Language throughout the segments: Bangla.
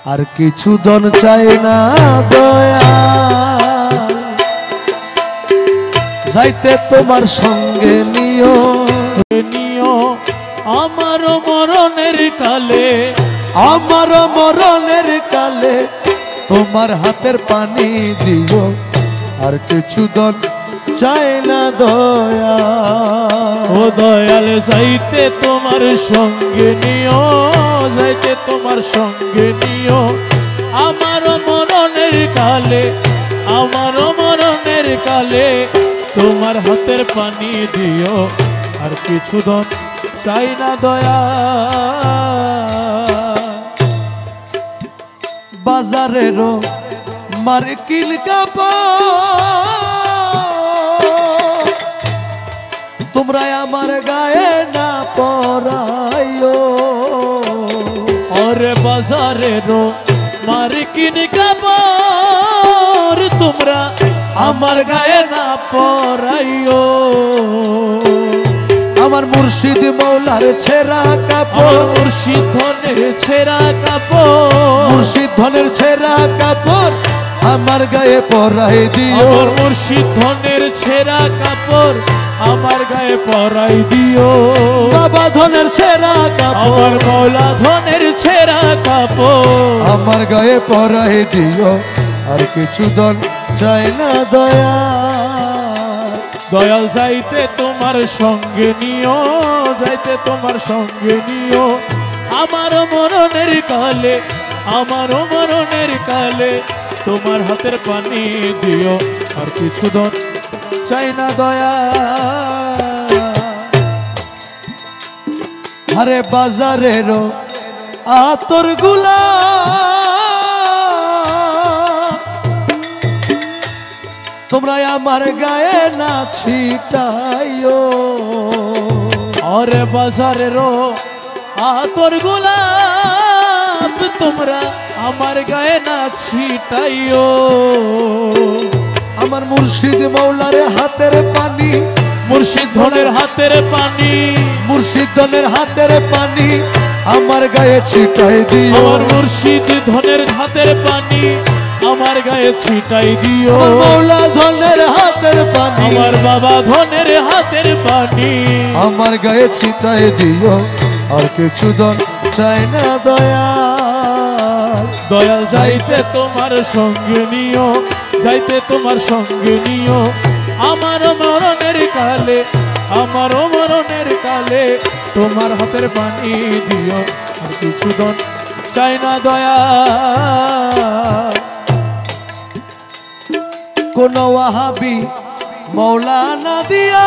আর কিছু ধন চাই না দয়া যাইতে তোমার সঙ্গে নিও নিও আমার মরণের কালে, আমার মরণের কালে তোমার হাতের পানি দিও আর কিছু ধন চাই না দয়া। ও দয়াল যাইতে তোমার সঙ্গে নিও, যাইতে তোমার সঙ্গে নিও আমার মরণের কালে, আমার মরণের কালে তোমার হাতের পানি দিও আর কিছু ধন চাই না দয়া। বাজারেরও মার্কিন কাপড় তোমরা আমার গায়ে না পরাইও। ওরে বাজারেরও মার্কিন কাপড় তোমরা আমার গায়ে না পরাইও। আমার মুর্শিদ মৌলার ছেঁড়া কাপড়, মুর্শিদ ধনের ছেঁড়া কাপড়, মুর্শিদ ধনের ছেঁড়া কাপড় আমার গায়ে পরাই দিও। মুর্শিদ ধনের ছেঁড়া কাপড় আমার গায়ে পরাই দিও। বাবা ধনের ছেঁড়া কাপড়, আমার মৌলা ধনের ছেঁড়া কাপড় আমার গায়ে পরাই দিও আর কিছু ধন চাই না দয়া। দয়াল যাইতে তোমার সঙ্গে নিও, যাইতে তোমার সঙ্গে নিও আমার মরণের কালে, আমার মরণের কালে তোমার হাতের পানি দিও আর কিছু ধন চাই না দয়া। আরে বাজারেরও আতর গুলা তোমরা আমার গায়ে না ছিটাইও। আরে বাজারেরও আতর গোলাপ তোমরা আমার গায়ে না ছিটাইও। আমার মুর্শিদ মৌলার হাতের পানি, মুর্শিদ ধনের হাতের পানি, মুর্শিদ ধনের হাতের পানি আমার গায়ে ছিটাই দিও। আমার মুর্শিদ ধনের হাতের পানি আমার গায়ে ছিটাই দিও। আমার মৌলা ধনের হাতের পানি, আমার বাবা ধনের হাতের পানি আমার গায়ে ছিটাই দিও আর কিছু ধন চাই না দয়া। দয়াল যাইতে তোমার সঙ্গে নিও, যাইতে তোমার সঙ্গে নিও আমার মরণের কালে, আমার মরণের কালে তোমার হাতের পানি দিও আর কিছু ধন চাই না দয়া। কোন ওয়াহাবি মৌলানা দিয়া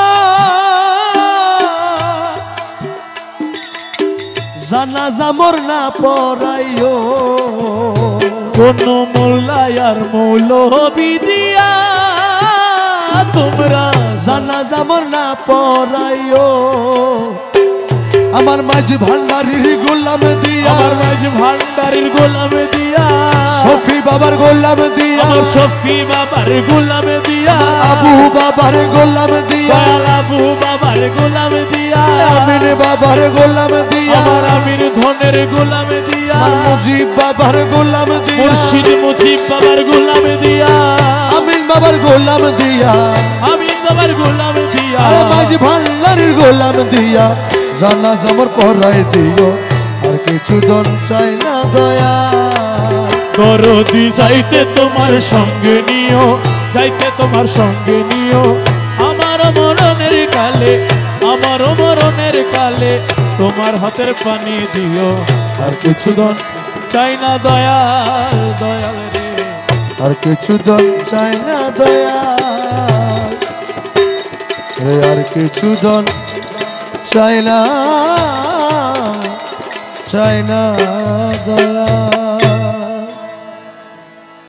জানাজা মোর না পড়াইও। কোন মোল্লায়ার মৌলবি দিয়া তোমরা জানাজা মোর না পড়াইও। আমার মাঝি ভান্ডারির গোলাম দিয়া, আমার মাঝ ভান্ডারির গোলাম দিয়া, শফি বাবার গোলাম দিয়া, আমার শফি বাবার গোলাম দিয়া, আবু বাবার গোলাম দিয়া, আবু বাবার গোলাম দিয়া, আমির বাবার গোলাম দিয়া, আমার আমির ধনের গোলাম দিয়া, মুজিব বাবার গোলাম দিয়া, মুর্শিদ মুজিব বাবার গোলাম দিয়া, আমিন বাবার গোলাম দিয়া, আমিন বাবার গোলাম দিয়া, মাঝি ভান্ডারির গোলাম দিয়া জানাজা মোর পড়াই দিও আর কিছু ধন চাই না দয়া। দরদি যাইতে তোমার সঙ্গে নিও, যাইতে তোমার সঙ্গে নিও আমার মরণের কালে, আমার মরণের কালে তোমার হাতের পানি দিও আর কিছু ধন চাই না দয়াল, দয়াল রে আর কিছু ধন চাই না দয়া রে, আর কিছু ধন চাই না, চাই না দয়া।